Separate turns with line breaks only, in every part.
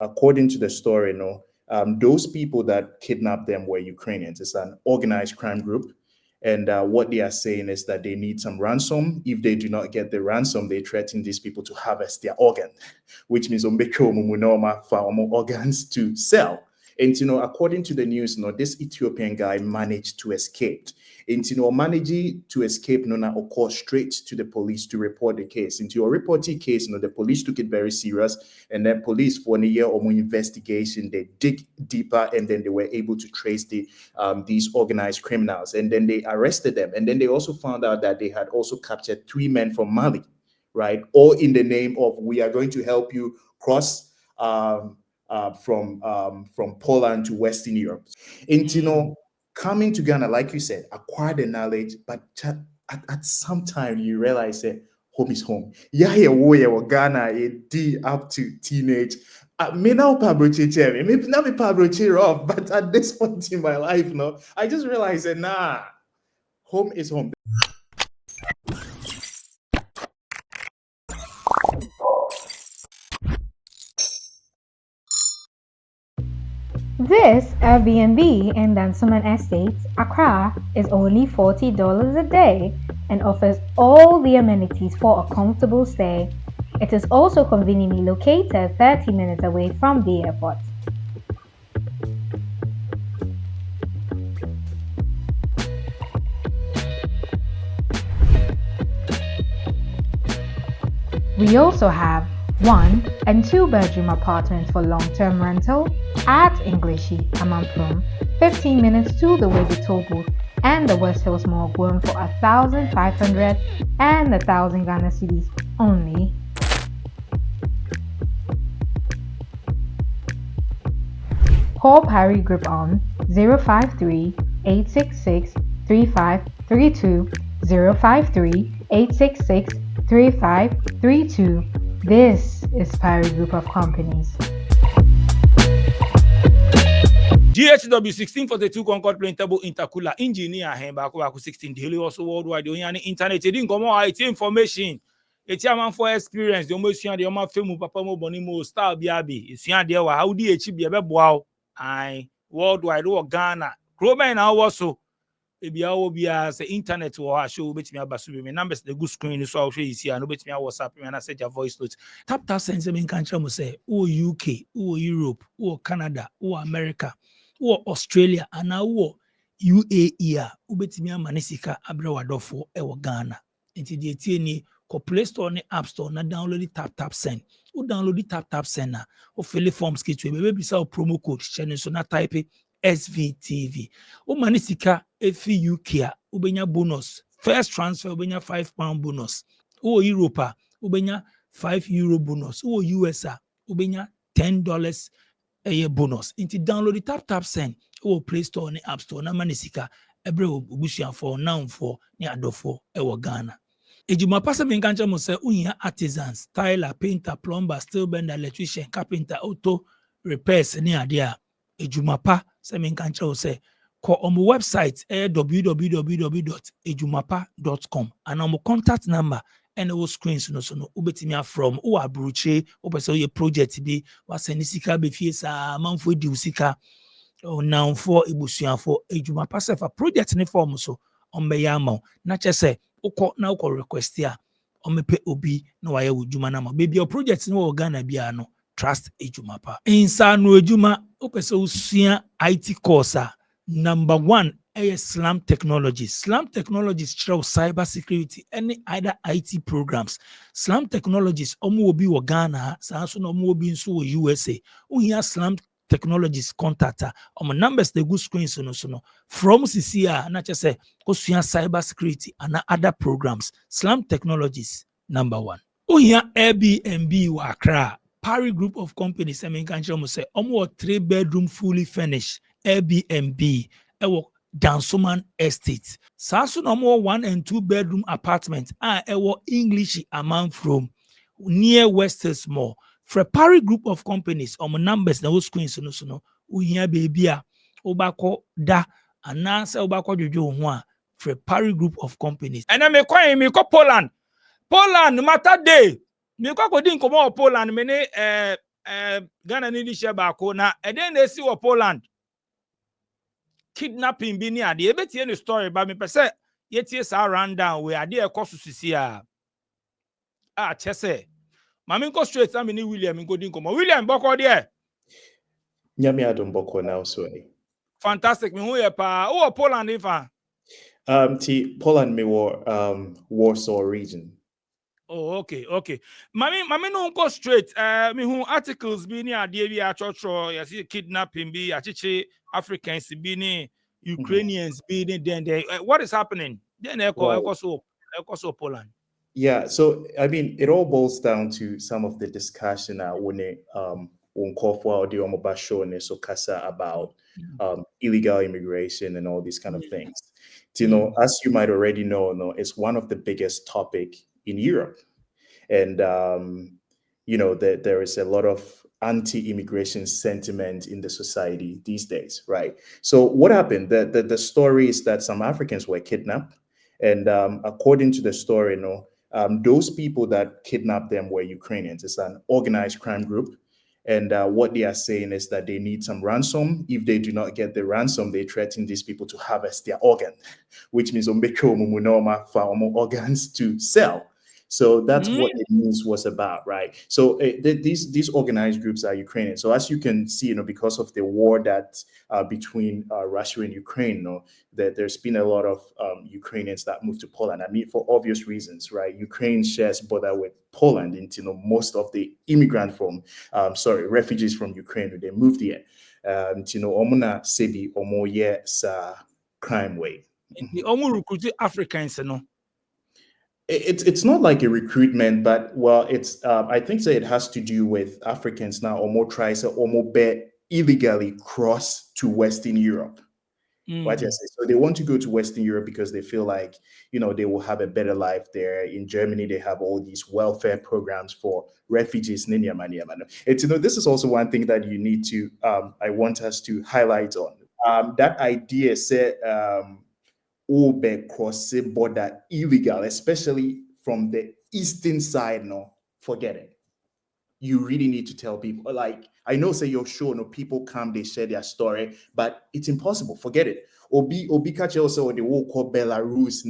according to the story, those people that kidnapped them were Ukrainians. It's an organized crime group. And what they are saying is that they need some ransom. If they do not get the ransom, they threaten these people to harvest their organ, which means organs to sell. And according to the news, this Ethiopian guy managed to escape. And managing to escape, of course, straight to the police to report the case. Into a reported case, the police took it very serious, and then police for a year or more investigation, they dig deeper, and then they were able to trace these organized criminals, and then they arrested them, and then they also found out that they had also captured 3 men from Mali, right? All in the name of we are going to help you cross from Poland to Western Europe, and coming to Ghana, like you said, acquire the knowledge, but at some time you realize that home is home. Yeah, Ghana, up to teenage. Me now Pablo Chiche, maybe not me Pablo off, but at this point in my life, I just realized that home is home.
This Airbnb in Ransom Estates, Accra, is only $40 a day and offers all the amenities for a comfortable stay. It is also conveniently located 30 minutes away from the airport. We also have 1 and 2 bedroom apartments for long-term rental at Ingleshi, Amamprum, 15 minutes to the Wadi Toll Booth and the West Hills Mall, going for 1,500 and 1,000 Ghana cedis only. Call Parry Group on 053-866-3532, 053-866-3532. This is Parry Group of Companies.
GHW 1642 Concord Printable Intercooler Engineer Hembaku 16 daily also worldwide. The only internet didn't come out IT information. It's a man for experience. The almost the almost film papa mo boni mo star biabi. It's here there how the HB wow. I worldwide or Ghana. Groban now also. Ebi awo bia say internet or show bet me abasu me numbers the good screen so I'll show you see and bet me WhatsApp me and I said your voice note tap send me country mo say oh UK oh Europe oh Canada oh America oh Australia and now UAE ubet me amanisika abra wadofo e wo Ghana enti de tie ni ko Play Store ni App Store na download the tap send o download the tap send na o fill forms kit we be bisa promo code channel so na type SVTV. O manisika efi UK ubenya bonus. First transfer ubenya £5 bonus. O Europa ubenya €5 bonus. O USA ubenya $10 a year bonus. Inti download the tap send. O Play Store ni App Store na manisika ebre obushia for now for ni adofo ewo Ghana. Ejuma pasa menkancha mo se unya artisans, tyler, painter, plumber, steel bender, electrician, carpenter, auto repairs ni adia. Ejumapa semenkancha say call on my website www.ejumapa.com and on my contact number and our screens no ubetimi from o abruche o pese ye project bi wasenisika be fie sa manfo di usika o now for ebusuafo Ejumapa se for project ne form so on be yama na chese ukọ na ukọ request ya o mepe obi na waye wujuma na ma baby your project no Ghana bia no trust Ejumapa. Insano Ejuma opese usua IT course number 1 Slam Technologies. Slam Technologies show cyber security any other IT programs. Slam Technologies omo obi wo Ghana sa so no omo obi nso wo USA. Uhia Slam Technologies contact on numbers the good screens no from CCA na chese osua cyber security and other programs. Slam Technologies number 1. Uhia Airbnb wa Accra. Parry Group of Companies, I mean, can say, 3-bedroom fully furnished Airbnb, Ransom Estate. Sasu no more 1 and 2 bedroom apartment, English amount from near Westers Mall. For Parry Group of Companies, numbers na screens no, uhia baby obako da, and answer obako jojo one for Parry Group of Companies. And I me Poland no matter day. Me kwa kodi nkomo Poland mene Ghana ni share baako na then they see Poland kidnapping bi ni ade e betie ni story ba me pese yetie sa rundown we ade e koso sisi a chese mami go straight am ni William ngodi nkomo William boko there
Nyami adom boko now so
fantastic me hu ye pa o Poland ifa
Poland me Warsaw region.
Oh, okay. Mami no go straight. Me who articles be ni ade bi a chocho, you see kidnapping be achiche Africans be ni Ukrainians be ni then what is happening? Then echo so Poland.
Yeah, so I mean it all boils down to some of the discussion when it call for the omobasho so kasa about illegal immigration and all these kind of things. You know, as you might already know, it's one of the biggest topic in Europe. And, you know, there is a lot of anti-immigration sentiment in the society these days, right? So what happened? The story is that some Africans were kidnapped. And according to the story, those people that kidnapped them were Ukrainians. It's an organized crime group. And what they are saying is that they need some ransom. If they do not get the ransom, they threaten these people to harvest their organ, which means organs to sell. So that's what the news was about, right? So these organized groups are Ukrainian. So as you can see, because of the war that between Russia and Ukraine, that there's been a lot of Ukrainians that moved to Poland. I mean, for obvious reasons, right? Ukraine shares border with Poland, and most of the refugees from Ukraine, they moved here. Omuna sebi omoye sa crime way.
The omu recruit Africans,
It's not like a recruitment, but it's I think it has to do with Africans now or more tries or more illegally cross to Western Europe. What you say? So they want to go to Western Europe because they feel like they will have a better life there. In Germany, they have all these welfare programs for refugees. It's this is also one thing that you need to I want us to highlight on that idea. Say crossing border illegal, especially from the eastern side. No, forget it. You really need to tell people. Like I know, say your show, people come, they share their story, but it's impossible. Forget it. Obi catch also or they will call Belarus, or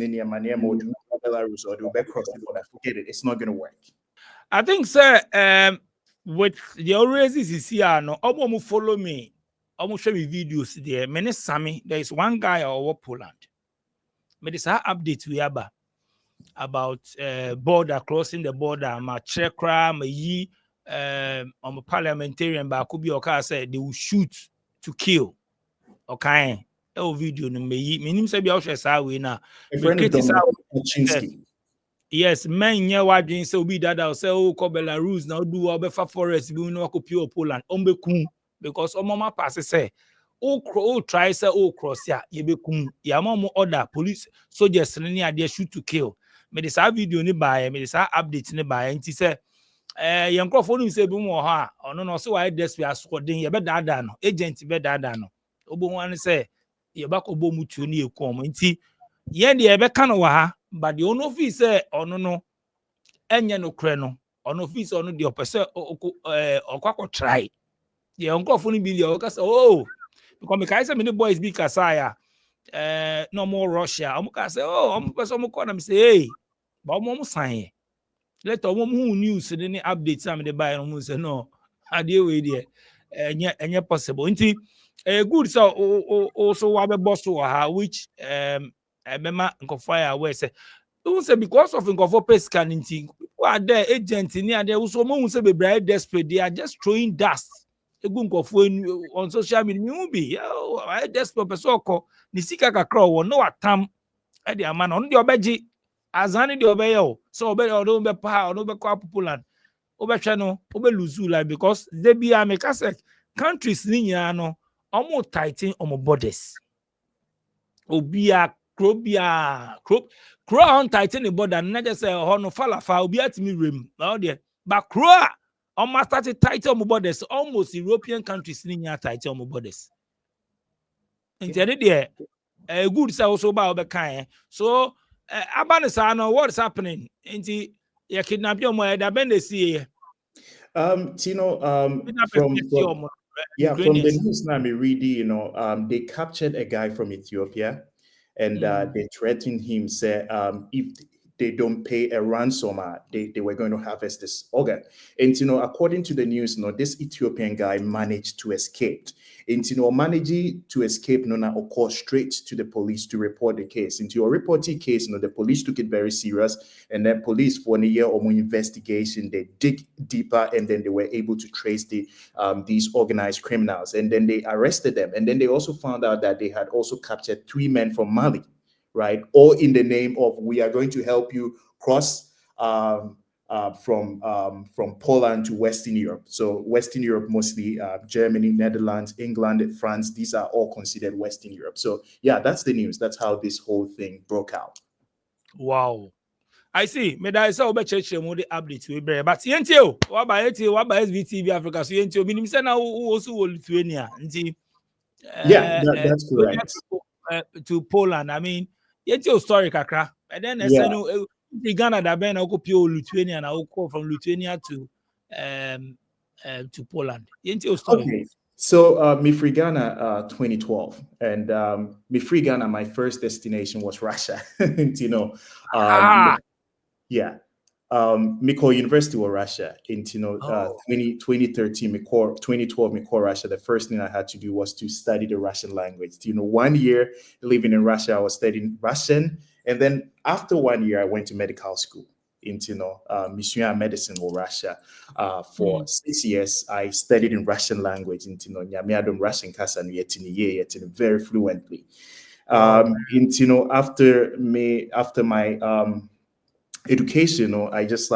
Belarus, or they'll cross the border. Forget it. It's not gonna work.
I think, sir, with the always is here. No, almost follow me. Almost show me videos there. Many Sammy, there is one guy over Poland. But it's our update we have about border crossing the border. My chekra, my ye, I'm a parliamentarian, but could be okay. Said they will shoot to kill. Okay, a video no me. Minim say be out share we na. Yes, men nya wadwen say obi dada say o ko Belarus na do obefa forest bi no ko pure Poland. Ombekum because omama pass say o try say o cross ya yebekum ya mom order police soldiers ni ade shoot to kill me this video ni buy me this update ni buy nti say yankofo no say bi mo ha ono no so why desperate askodin ye be dada no agent be dada no obo wan say ye ba ko bo mutu ni ekom nti ye de ye be ka no wa ha but the ono fi say ono no enye no kre no ono fi say ono de opese okwa try ye yankofo ni bi le o ka say oh because me say many boys be kasaya no more Russia I'm can say I'm person call them say hey but I'm sign let who news any updates am dey buy no say no ade we there enye possible nti good so also wa be boss wa which mema nkofo we say who say because of nkofo pesca nti who are there agent ni ade so mo say be very desperate they are just throwing dust on social media you be I just professor ko ni sika kakra wo no atam e de ama no de obeji azani de obeyo so obe do be pa no be kwa Poland obehwe no obe lose like because they be America countries ni nya no omo tighten omo borders obia kro on tighten the border na just say ho no falafa obi atimi rem na de ba kro almost started tighter on borders, almost European countries in tighter on borders. And there, a good also about kind. So, Abanisano, what's happening? And you kidnap your mother, the see.
From yeah, from the
Ukrainians.
news now I'm reading, they captured a guy from Ethiopia, and they threatened him, say, if they don't pay a ransom, they were going to harvest this organ. And according to the news, this Ethiopian guy managed to escape. And managing to escape, now of course, straight to the police to report the case. Into a reported case, the police took it very serious, and then police for a year or more investigation, they dig deeper, and then they were able to trace these organized criminals, and then they arrested them, and then they also found out that they had also captured 3 men from Mali, right? All in the name of, we are going to help you cross from Poland to Western Europe. So Western Europe, mostly Germany, Netherlands, England, France, these are all considered Western Europe. So yeah, that's the news. That's how this whole thing broke out.
Wow. I see. Me da isa obe church mo the update we bere. But yentio, what by SVTV Africa. So yentio, minim say na also Lithuania. Nti
Yeah, that's correct.
To Poland. I mean, yentio story kakra. And then I say no Ghana da ben go pio Lithuania na go from Lithuania to Poland. Yentio story.
Okay. So me free Ghana 2012, and me free Ghana, my first destination was Russia. Yeah. Miko University of Russia in 2013, 2012, Miko Russia. The first thing I had to do was to study the Russian language. 1 year living in Russia, I was studying Russian, and then after 1 year, I went to medical school into Mission Medicine or Russia. For 6 years, I studied in Russian language into Russian Kasan very fluently. After my education, I just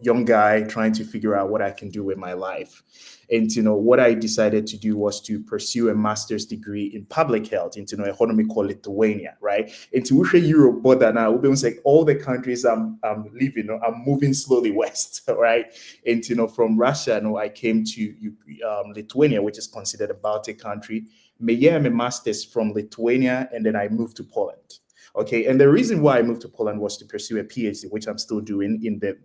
young guy trying to figure out what I can do with my life. And what I decided to do was to pursue a master's degree in public health into economy called Lithuania, right? Into Europe, but now we like all the countries I'm living, I'm moving slowly west, right? And from Russia, I came to Lithuania, which is considered a Baltic country. My master's from Lithuania, and then I moved to Poland. Okay, and the reason why I moved to Poland was to pursue a PhD, which I'm still doing in the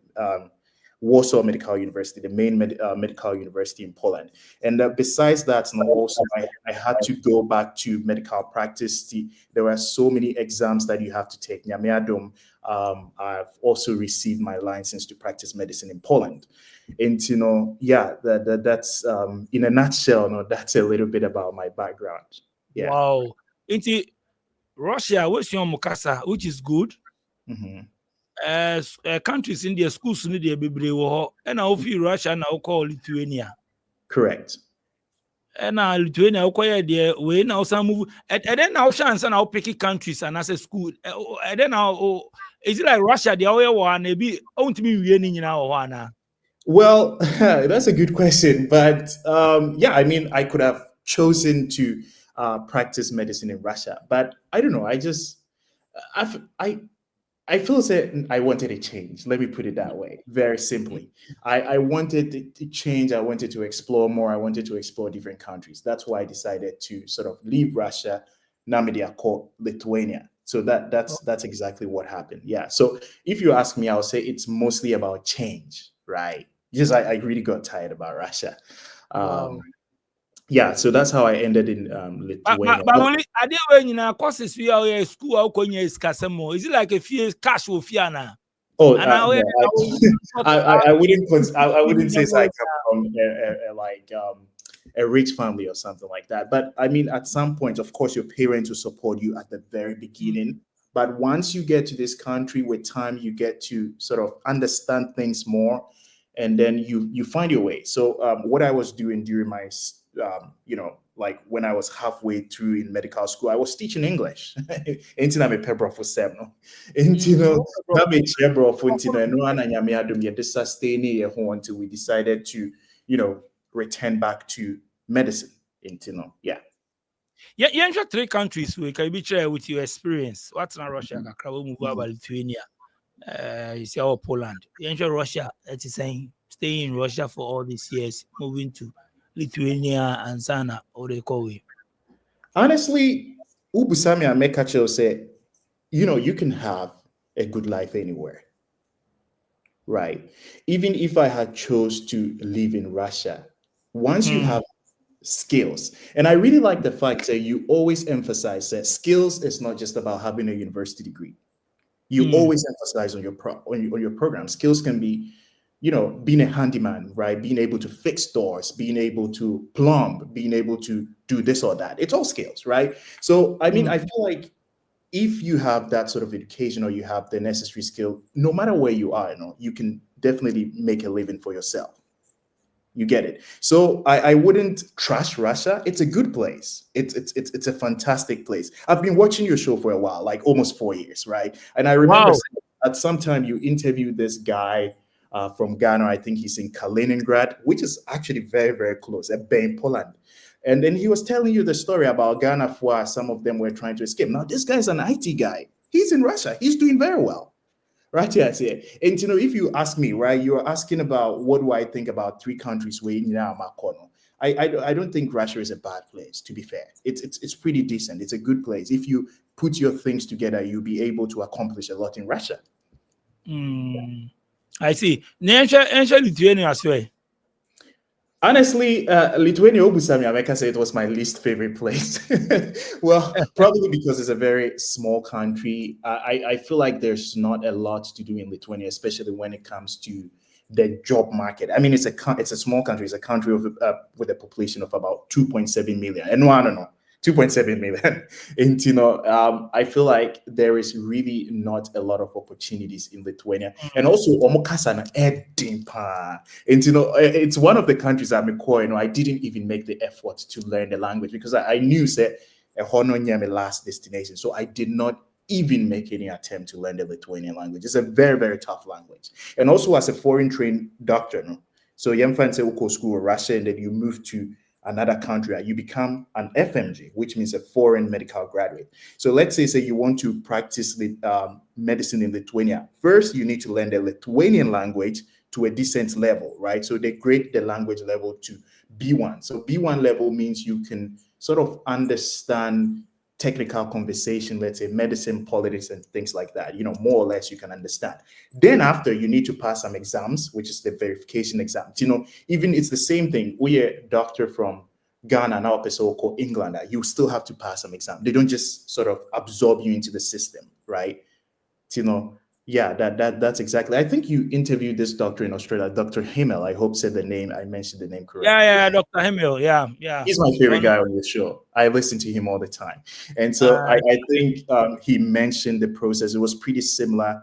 Warsaw Medical University, the main medical university in Poland. And besides that, also I had to go back to medical practice. There were so many exams that you have to take. I've also received my license to practice medicine in Poland. And that's in a nutshell. That's a little bit about my background. Yeah.
Wow. Russia, what's your Mukasa, which is good. Countries in their schools need to be and now feel Russia now call Lithuania.
Correct.
And now Lithuania acquire the way now some move and then now chance and now picky countries and as a school. And then now is it like Russia the other one maybe own to be winning now one?
Well, that's a good question, but I mean I could have chosen to practice medicine in Russia, but I don't know. I feel that I wanted a change. Let me put it that way, very simply. I wanted to change. I wanted to explore more. I wanted to explore different countries. That's why I decided to sort of leave Russia. Namidia called Lithuania. So that's exactly what happened. Yeah. So if you ask me, I'll say it's mostly about change, right? Because I really got tired about Russia. Yeah, so that's how I ended in Lithuania.
But only I did when you courses we are school or is Casamo. Is it like a few cash with Fiana?
Oh, no, I wouldn't say it's like from a rich family or something like that. But I mean, at some point, of course, your parents will support you at the very beginning. But once you get to this country, with time, you get to sort of understand things more, and then you find your way. So what I was doing during my like when I was halfway through in medical school, I was teaching English. Until I'm a pebble for seven. Until we decided to, return back to medicine. Yeah.
Yeah, you enter 3 countries we can be share with your experience. What's not Russia? Move about Lithuania. You see our Poland. You enter Russia, that is saying stay in Russia for all these years, moving to Lithuania and Sana, or they call it.
Honestly, Ubusami and Mekacho said, you can have a good life anywhere. right? Even if I had chose to live in Russia, once you have skills, and I really like the fact that you always emphasize that skills is not just about having a university degree. You always emphasize on your program. Skills can be, being a handyman, right? Being able to fix doors, being able to plumb, being able to do this or that. It's all skills, right? So, I mean, I feel like if you have that sort of education or you have the necessary skill, no matter where you are, you can definitely make a living for yourself. You get it. So I wouldn't trash Russia. It's a good place. It's a fantastic place. I've been watching your show for a while, like almost 4 years, right? And I remember at some time you interviewed this guy from Ghana. I think he's in Kaliningrad, which is actually very, very close, at in Poland. And then he was telling you the story about Ghana, for some of them were trying to escape. Now, this guy's an IT guy. He's in Russia. He's doing very well. Right, yes, yeah. And if you ask me, right, you're asking about what do I think about three countries where I don't think Russia is a bad place, to be fair. It's pretty decent. It's a good place. If you put your things together, you'll be able to accomplish a lot in Russia.
I see. Lithuania as well.
Honestly, Lithuania, I can say it was my least favorite place. Well, probably because it's a very small country. I feel like there's not a lot to do in Lithuania, especially when it comes to the job market. I mean, it's a small country. It's a country with a population of about 2.7 million. And no, I don't know. 2.7 million. And I feel like there is really not a lot of opportunities in Lithuania. And also Omokasana Edimpa. And it's one of the countries I'm in. I didn't even make the effort to learn the language because I knew that my last destination. So I did not even make any attempt to learn the Lithuanian language. It's a very, very tough language. And also as a foreign trained doctor, so you say school in Russia, and then you move to another country, you become an FMG, which means a foreign medical graduate. So let's say you want to practice medicine in Lithuania. First, you need to learn the Lithuanian language to a decent level, right? So they grade the language level to B1. So B1 level means you can sort of understand technical conversation, let's say medicine, politics, and things like that, more or less you can understand. Then after, you need to pass some exams, which is the verification exams. Even it's the same thing. We are a doctor from Ghana, now called England, you still have to pass some exam. They don't just sort of absorb you into the system, right? Yeah, that's exactly. I think you interviewed this doctor in Australia, Dr. Himmel. I hope I mentioned the name correctly.
Yeah, Dr. Himmel. Yeah.
He's my favorite guy on the show. I listen to him all the time. And so I think he mentioned the process. It was pretty similar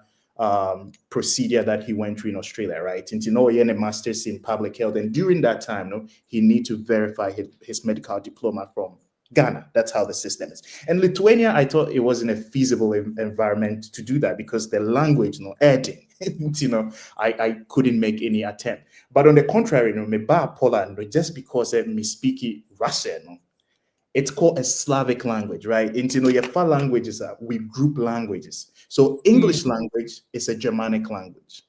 procedure that he went through in Australia, right? And he had a master's in public health. And during that time, he need to verify his medical diploma from Ghana. That's how the system is. And Lithuania, I thought it wasn't a feasible environment to do that because the language, adding, I couldn't make any attempt. But on the contrary, me Poland, just because me speak Russian, it's called a Slavic language, right? And your four languages we group languages. So English language is a Germanic language.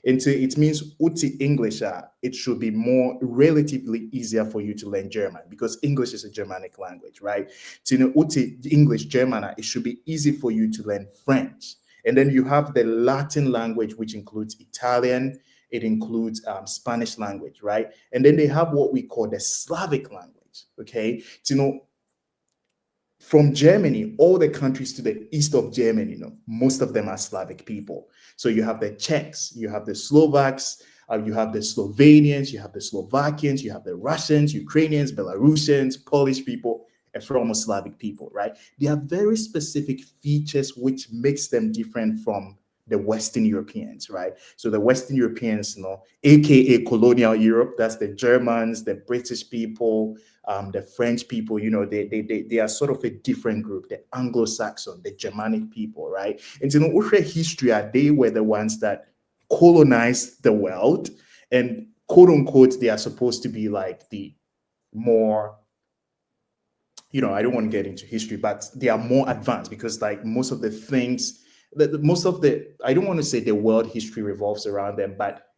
And so it means Uti English, it should be more relatively easier for you to learn German because English is a Germanic language, right? So Uti English, German, it should be easy for you to learn French. And then you have the Latin language, which includes Italian, it includes Spanish language, right? And then they have what we call the Slavic language, okay? So, from Germany, all the countries to the east of Germany, most of them are Slavic people. So you have the Czechs, you have the Slovaks, you have the Slovenians, you have the Slovakians, you have the Russians, Ukrainians, Belarusians, Polish people, and from Slavic people, right? They have very specific features which makes them different from the Western Europeans, right? So the Western Europeans, aka colonial Europe, that's the Germans, the British people, the French people, they are sort of a different group, the Anglo-Saxon, the Germanic people, right? And history, they were the ones that colonized the world, and quote unquote, they are supposed to be like the more, I don't want to get into history, but they are more advanced because like most of the things, I don't want to say the world history revolves around them, but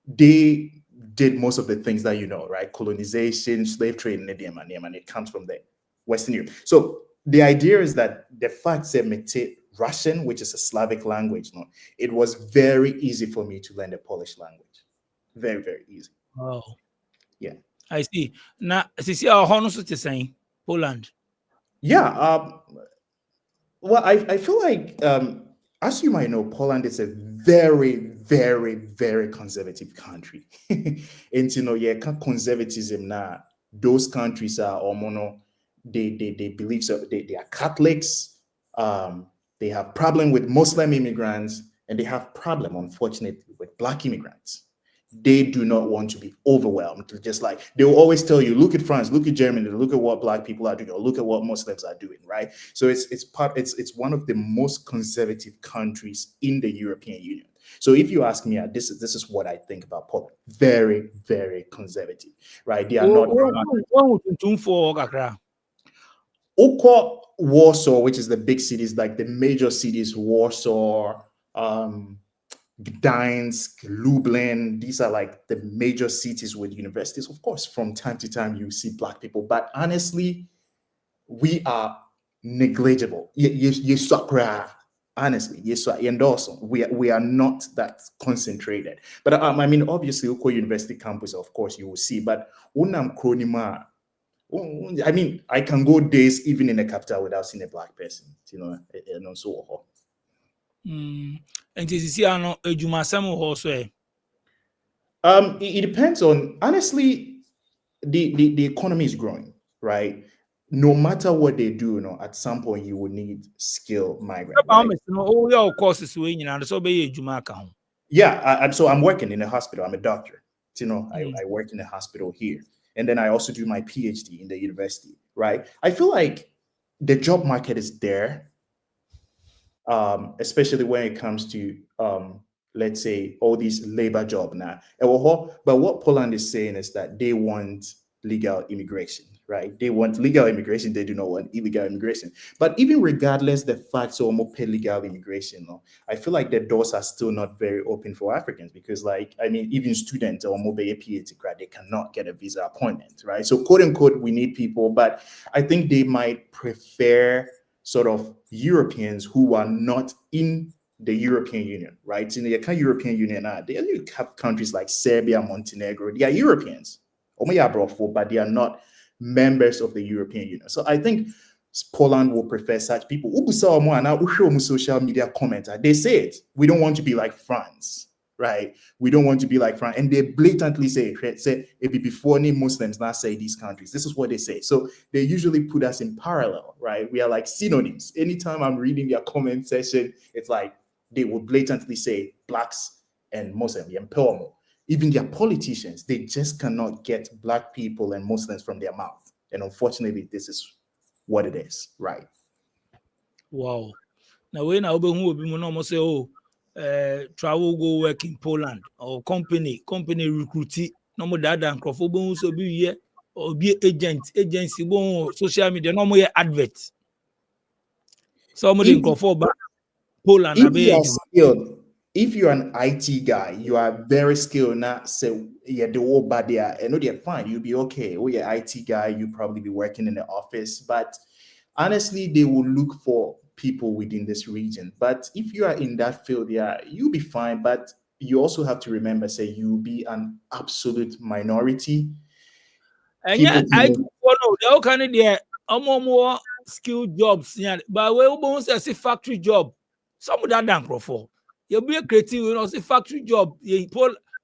they did most of the things that right? Colonization, slave trade, and it comes from the Western Europe. So the idea is that the fact that Russian, which is a Slavic language, no, it was very easy for me to learn the Polish language. Very, very easy.
Oh,
Yeah.
I see. Now, sisi a ɔhɔ no so te sɛn Poland.
Yeah. Well, I feel like, as you might know, Poland is a very, very, very conservative country. And yeah, conservatism now, those countries are they believe so. They are Catholics. They have problem with Muslim immigrants, and they have problem, unfortunately, with Black immigrants. They do not want to be overwhelmed. Just like they will always tell you, look at France, look at Germany, look at what Black people are doing, or look at what Muslims are doing, right? So it's one of the most conservative countries in the European Union. So if you ask me, this is what I think about Poland. Very, very conservative, right? They are not. Warsaw, which is the big cities, like the major cities, Warsaw, Gdańsk, Lublin, these are like the major cities with universities. Of course, from time to time, you see Black people, but honestly, we are negligible. Honestly, yes, and also we are not that concentrated. But I mean, obviously, Oko University campus, of course, you will see. But unam kronima, I mean, I can go days even in the capital without seeing a Black person, and also.
And sisi ano ejumasem also.
It depends on, honestly, the economy is growing, right? No matter what they do, at some point you will need skilled migrants. Right? Yeah, so I'm working in a hospital. I'm a doctor. I work in a hospital here. And then I also do my PhD in the university, right? I feel like the job market is there, especially when it comes to, let's say, all these labor jobs now. But what Poland is saying is that they want legal immigration, right? They want legal immigration. They do not want illegal immigration. But even regardless the fact so more pay legal immigration, I feel like the doors are still not very open for Africans because, like, I mean, even students or more PhD grad, they cannot get a visa appointment, right? So quote unquote, we need people, but I think they might prefer sort of Europeans who are not in the European Union, right? In the European Union, they have countries like Serbia, Montenegro. They are Europeans, but they are not members of the European Union. So I think Poland will prefer such people. Social media commenter, they say it. We don't want to be like France, right? We don't want to be like France. And they blatantly say it be before any Muslims not say these countries. This is what they say. So they usually put us in parallel, right? We are like synonyms. Anytime I'm reading their comment section, it's like they would blatantly say Blacks and Muslims, even their politicians, they just cannot get Black people and Muslims from their mouth. And unfortunately, this is what it is, right?
Wow. Now, when I almost say, travel go work in Poland or company recruitee, no more data and crofobon so be here or be agency, social media, no more advert. Somebody in Poland.
If you're an IT guy, you are very skilled. Not say the old bad there, and they're fine. You'll be okay. Oh, you're IT guy. You probably be working in the office, but honestly, they will look for people within this region. But if you are in that field, yeah, you'll be fine. But you also have to remember, say you'll be an absolute minority.
And yeah, I don't know. They're kind of there. More skilled jobs. Yeah, but we almost say factory job. Some of that done for. You'll be a creative, say factory job.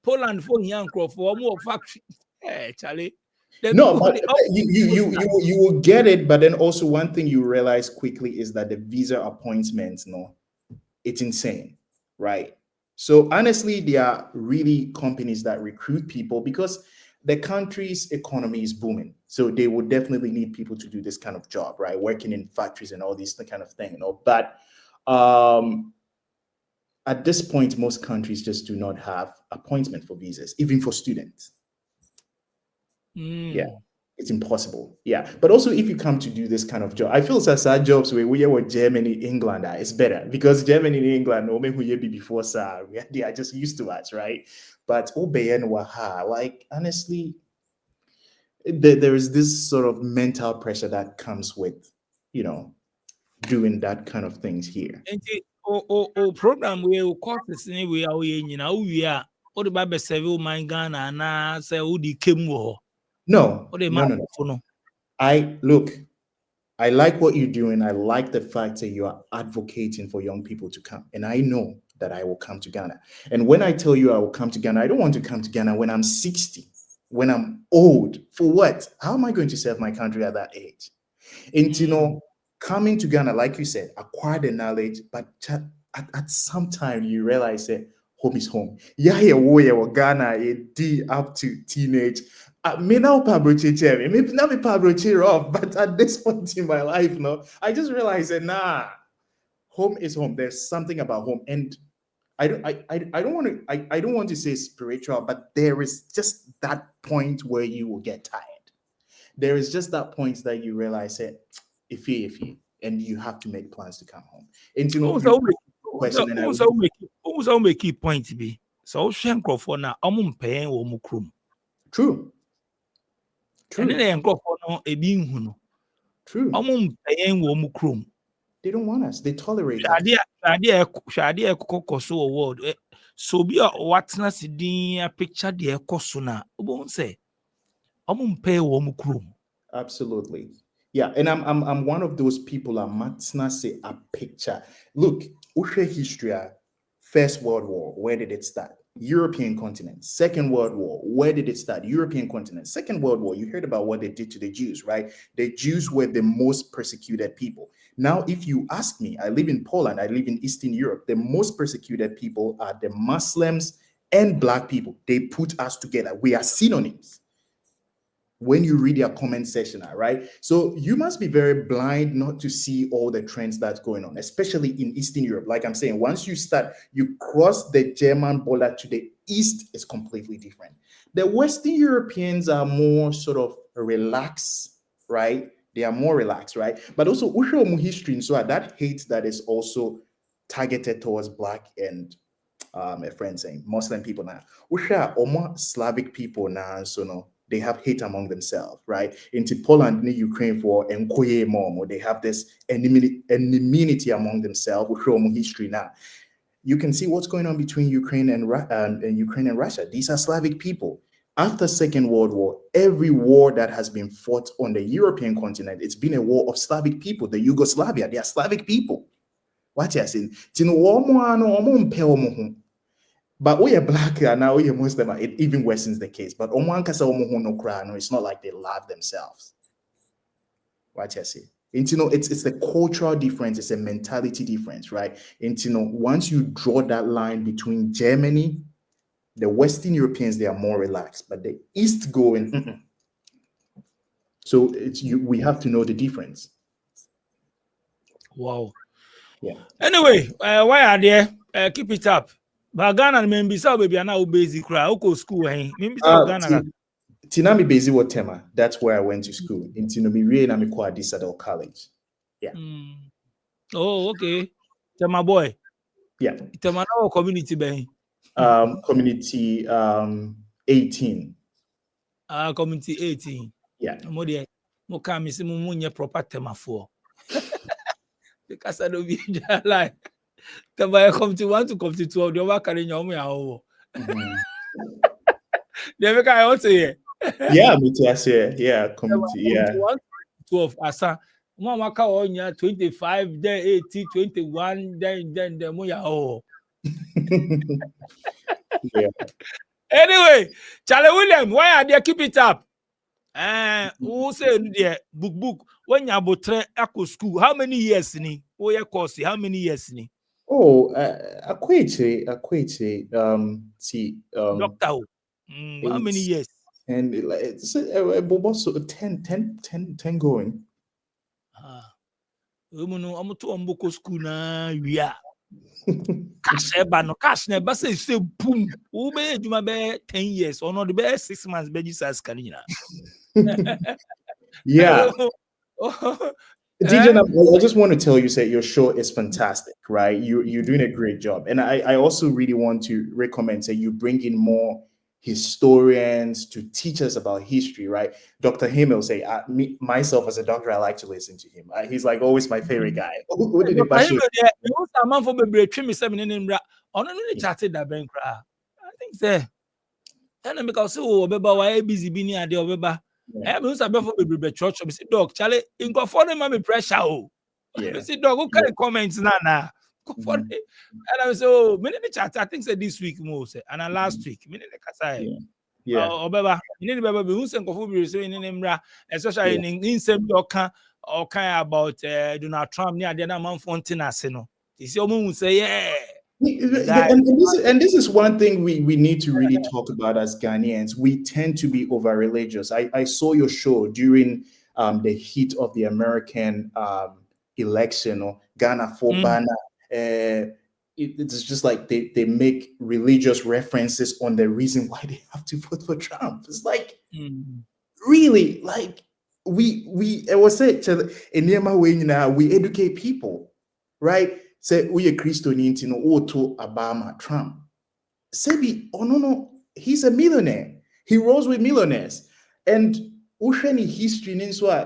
Poland for young for more factory. Hey, Charlie.
No, but you will get it. But then also one thing you realize quickly is that the visa appointments, it's insane, right? So honestly, there are really companies that recruit people because the country's economy is booming. So they would definitely need people to do this kind of job, right? Working in factories and all these kind of thing, But at this point, most countries just do not have appointment for visas, even for students. Yeah, it's impossible. Yeah, but also if you come to do this kind of job, I feel sad jobs where we are Germany, England, it's better because Germany and England, before they are just used to us, right? But like honestly, there is this sort of mental pressure that comes with, doing that kind of things here.
Program we courses anyway we are what about the civil mind Ghana na say who the came wo.
No. I like what you're doing. I like the fact that you are advocating for young people to come. And I know that I will come to Ghana. And when I tell you I will come to Ghana, I don't want to come to Ghana when I'm 60, when I'm old. For what? How am I going to serve my country at that age? And, coming to Ghana, like you said, acquire the knowledge, but at some time you realize that home is home. Yeah, Ghana, up to teenage. May now maybe not be off, but at this point in my life, I just realized that home is home. There's something about home, and I don't want to say spiritual, but there is just that point where you will get tired. There is just that point that you realize that if you, and you have to make plans to come home. And
also make key point be so shenko for now paying or mukrum.
True.
And then no a being who
true.
Paying or mukrum.
They don't want us. They tolerate
Shadia Kokoso award. So be a what's not a picture the Kosuna. Won't say pay or mukrum.
Absolutely. Yeah, and I'm one of those people. I'm not say a picture. Look, Ushe history. First World War, where did it start? European continent. Second World War, where did it start? European continent. Second World War, you heard about what they did to the Jews, right? The Jews were the most persecuted people. Now, if you ask me, I live in Poland, I live in Eastern Europe. The most persecuted people are the Muslims and Black people. They put us together. We are synonyms when you read their comment section, right? So you must be very blind not to see all the trends that's going on, especially in Eastern Europe. Like I'm saying, once you cross the German border to the east, it's completely different. The Western Europeans are more sort of relaxed, right? They are more relaxed, right? But also, history, so that hate that is also targeted towards Black and a friend saying Muslim people now. Slavic people now, so no. They have hate among themselves, right? Into Poland and Ukraine for Nkoye Momo, they have this enmity among themselves. We show history now. You can see what's going on between Ukraine and Russia. These are Slavic people. After Second World War, every war that has been fought on the European continent, it's been a war of Slavic people. The Yugoslavia, they are Slavic people. What you saying? But we are Black and now we are Muslim. It even worsens the case. But it's not like they love themselves. What you say? And it's the cultural difference. It's a mentality difference, right? And once you draw that line between Germany, the Western Europeans, they are more relaxed, but the East going. So we have to know the difference.
Wow.
Yeah.
Anyway, why are there? Keep it up. But Ghana, maybe so baby, I now basic cry. Oko school, maybe so Ghana.
Tinami Bezi Watema. That's where I went to school. In Tinomi Rie na Mikwa Addis Adult College. Yeah.
Oh, okay. Tema boy.
Yeah.
Tema no community be.
Community 18.
Community 18.
Yeah.
Mo de mo ka mi si mo munye proper tema for. Because I don't be like. Come to 1 to come to 12. The other carrying your money. They make I also here.
Yeah, me too. I say, yeah, community, yeah.
1 to 12. Asa, Mama ka on 25, then 80, 21, then the money.
Yeah.
Anyway, Charlie William, why are they keep it up? Who say there book when you about echo school? How many years ni? Oh, yeah, course. How many years ni?
Oh, Akweche,
Doctor, how many years?
And it's 10 going.
I'm to Mboko school na wia. Cash never say boom. Who be you be 10 years or not the best 6 months be Jesus can.
Yeah. DJ, I just want to tell you that your show is fantastic, right? You're doing a great job. And I also really want to recommend that you bring in more historians to teach us about history, right? Dr. Himmel say, myself as a doctor, I like to listen to him. He's like always my favorite guy. Who did
I think so. And because so why busy being at the obeba. I mean, for church. I say, dog, Charlie, in go for them, I'm pressure. I say, dog, who can comments now? And I say, oh, many the chat. I think said this week most, and last week, many the kasa. Obeba, you need to be who's and go be receiving in Emra, especially in some doka or kind about Donald Trump near the man Fontina Seno. It's your moon say, yeah.
And this is one thing we need to really talk about as Ghanaians. We tend to be over religious. I saw your show during the heat of the American election or Ghana for Ghana. It's just like they make religious references on the reason why they have to vote for Trump. It's like really like we I was saying in Nema way now we educate people, right? Say we a Christian into to Obama Trump. Sebi, oh no, he's a millionaire. He rose with millionaires. And Usheni history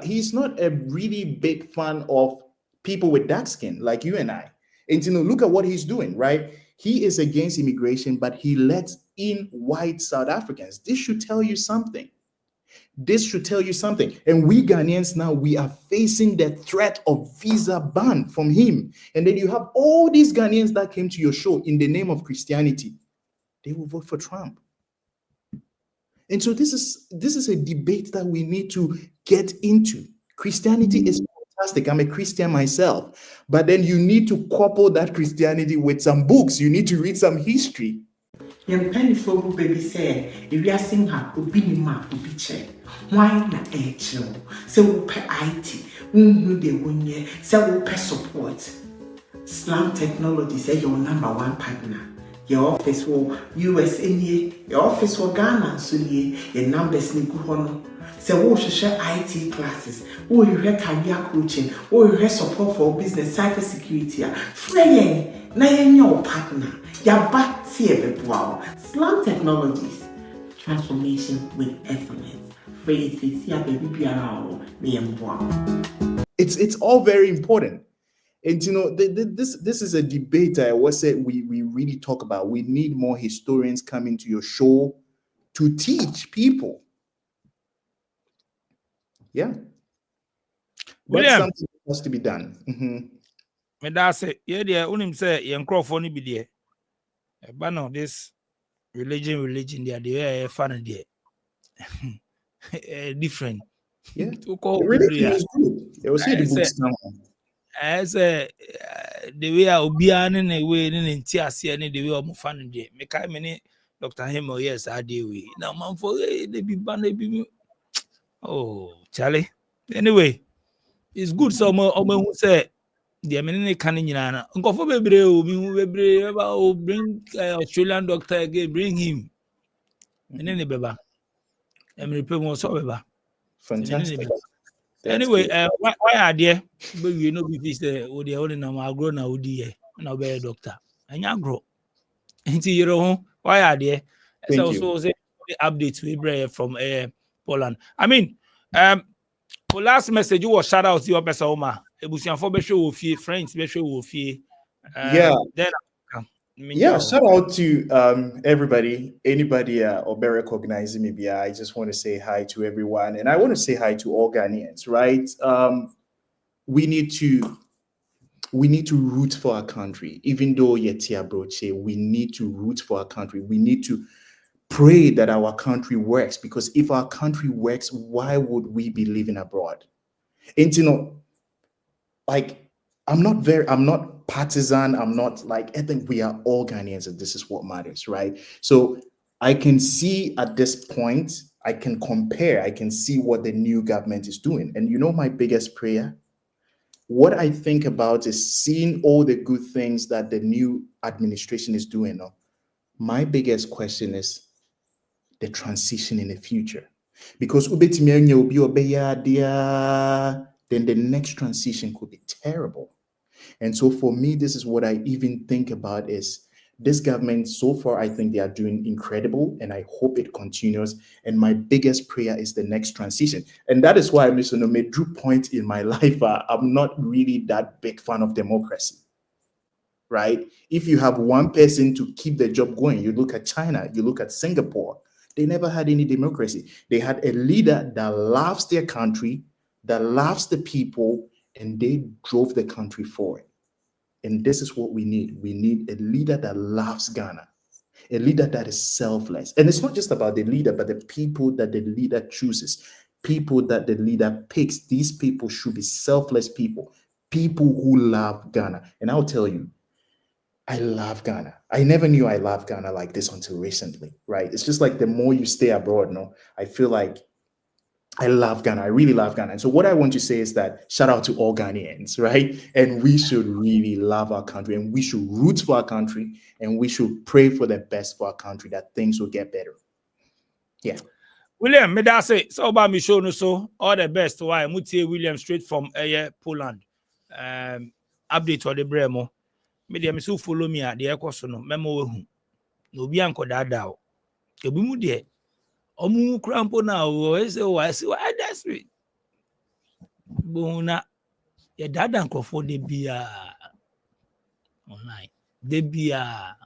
he's not a really big fan of people with dark skin like you and I. And look at what he's doing, right? He is against immigration, but he lets in white South Africans. This should tell you something. This should tell you something. And we Ghanaians now, we are facing the threat of visa ban from him. And then you have all these Ghanaians that came to your show in the name of Christianity. They will vote for Trump. And so this is a debate that we need to get into. Christianity is fantastic. I'm a Christian myself. But then you need to couple that Christianity with some books. You need to read some history.
Penny for baby say, if you are seeing her, be the map, be check. Why not HL? So we pay IT, we won ye, so we pay support. Slam Technology say your number one partner. Your office will US in ye, your office will Ghana, so ye, your numbers need good. So we should share IT classes, we hear career coaching, we hear support for business, cyber security, free. Na your partner, your back wow. Slam Technologies, transformation with excellence.
It's all very important. And this is a debate I was said we really talk about. We need more historians coming to your show to teach people. Yeah. But something has to be done.
Me da say, yeah, there, unim say, young Crawford be there. But no, this religion, there, they are fan there. Different.
Yeah. Religion is good. They will say the books now.
As the way I'll be on in a way, in TRC, and the way I'm fan there. Make I many Dr. Hemo, yes, I do. Now, man, for they be banned. Oh, Charlie. Anyway, it's good. So, who say, the many canning yana. Uncle for baby, bring Australian doctor again, bring him. And then the baby. I'm repairing so
fantastic.
Anyway, why are there? But you know, because the only now I grow now, dear, and I'll be a doctor. And I grow. And you know, why are there? As also the updates we bring from Poland. I mean, for last message, you was shout out to your person, Oma. Ebusian for show of friends, be show of
yeah, shout out to everybody, anybody or be recognizing me. I just want to say hi to everyone, and I want to say hi to all Ghanaians, right? We need to root for our country, even though Yetia Broche, we need to root for our country. We need to pray that our country works, because if our country works, why would we be living abroad? And like I'm not partisan. I'm not like, I think we are all Ghanaians and this is what matters, right? So I can see at this point, I can compare, I can see what the new government is doing. And my biggest prayer, what I think about is seeing all the good things that the new administration is doing. My biggest question is the transition in the future. Because then the next transition could be terrible. And so for me, this is what I even think about is This government, so far, I think they are doing incredible, and I hope it continues. And my biggest prayer is the next transition. And that is why, Mr. Nome, drew point in my life. I'm not really that big fan of democracy, right? If you have one person to keep the job going, you look at China, you look at Singapore, they never had any democracy. They had a leader that loves their country, that loves the people, and they drove the country forward. And this is what we need. We need a leader that loves Ghana, a leader that is selfless. And it's not just about the leader, but the people that the leader chooses, people that the leader picks. These people should be selfless people, people who love Ghana. And I'll tell you, I love Ghana. I never knew I loved Ghana like this until recently, right? It's just like the more you stay abroad, I feel like I love Ghana. I really love Ghana. And so what I want to say is that shout out to all Ghanaians, right? And we should really love our country, and we should root for our country, and we should pray for the best for our country, that things will get better. Yeah.
William, may I say, so about me show no so all the best. Why Mutie William straight from Poland. Update or the Bremo. Me so follow me at the Ecoso no memo no be anko dada. Ebimu de omu crampo now say I see why that's me. Bona ya dada nkrofo de bia online. De bia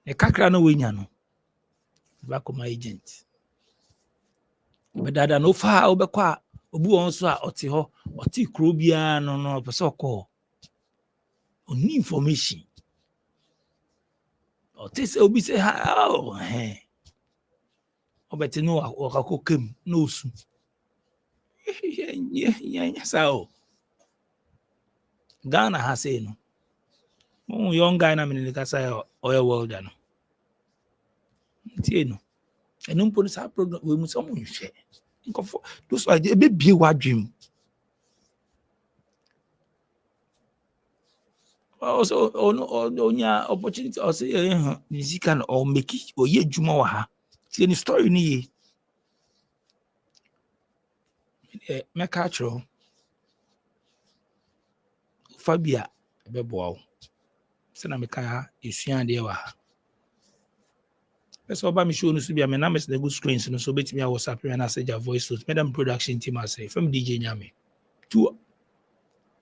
e kakra no wenya no. Back my agent. But dada no fa obekwa obu won so a oti ho oti kro bia no pese okọ. Only information. Or this will be say, oh, hey. Oh, but you know, I came no soon. Yeah, so Ghana has said no. Young guy, I'm in the Casa oil world. No, and no police have program. We must someone share. Those are a baby what dream. Also, on your opportunity, or say, you can or make it or ye Jumawa. See any story ni me catcho Fabia Bebo. Sena Meka, you see, and there were. That's all by me showing to be a man. I'm the good screens, and so bet me I was happy and I said your voice to Madam Production team. I say from DJ Nyame. Two.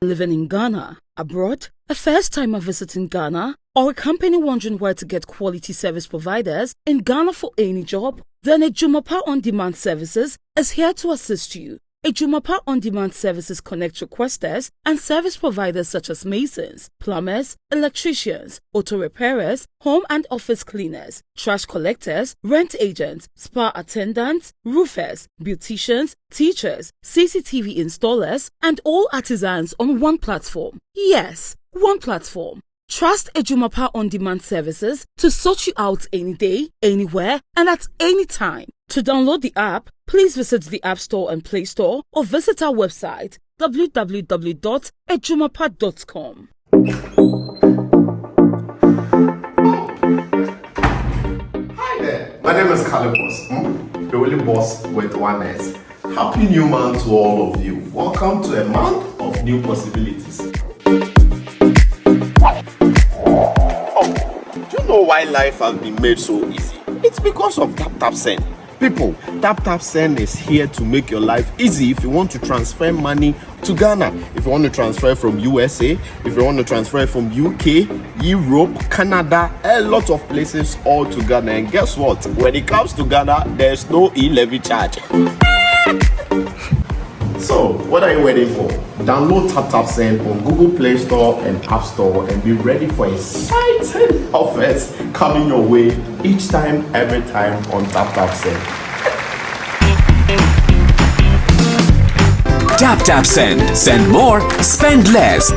Living in Ghana, abroad, a first-timer visiting Ghana, or a company wondering where to get quality service providers in Ghana for any job, then Ejumapa On Demand Services is here to assist you. Ejumapa On Demand Services connect requesters and service providers such as masons, plumbers, electricians, auto repairers, home and office cleaners, trash collectors, rent agents, spa attendants, roofers, beauticians, teachers, CCTV installers, and all artisans on one platform. Yes, one platform. Trust Ejumapa On Demand Services to sort you out any day, anywhere, and at any time. To download the app, please visit the App Store and Play Store or visit our website www.ejumapa.com.
Hi there, my name is Calibos, the only boss with one S. Happy new month to all of you. Welcome to a month of new possibilities. Do you know why life has been made so easy? It's because of TapTapSend. People, TapTapSend is here to make your life easy if you want to transfer money to Ghana, if you want to transfer from USA, if you want to transfer from UK, Europe, Canada, a lot of places all to Ghana. And guess what? When it comes to Ghana, there's no e-levy charge. So, what are you waiting for? Download TapTapSend on Google Play Store and App Store and be ready for exciting offers coming your way each time, every time on TapTapSend.
TapTapSend. Send more, spend less.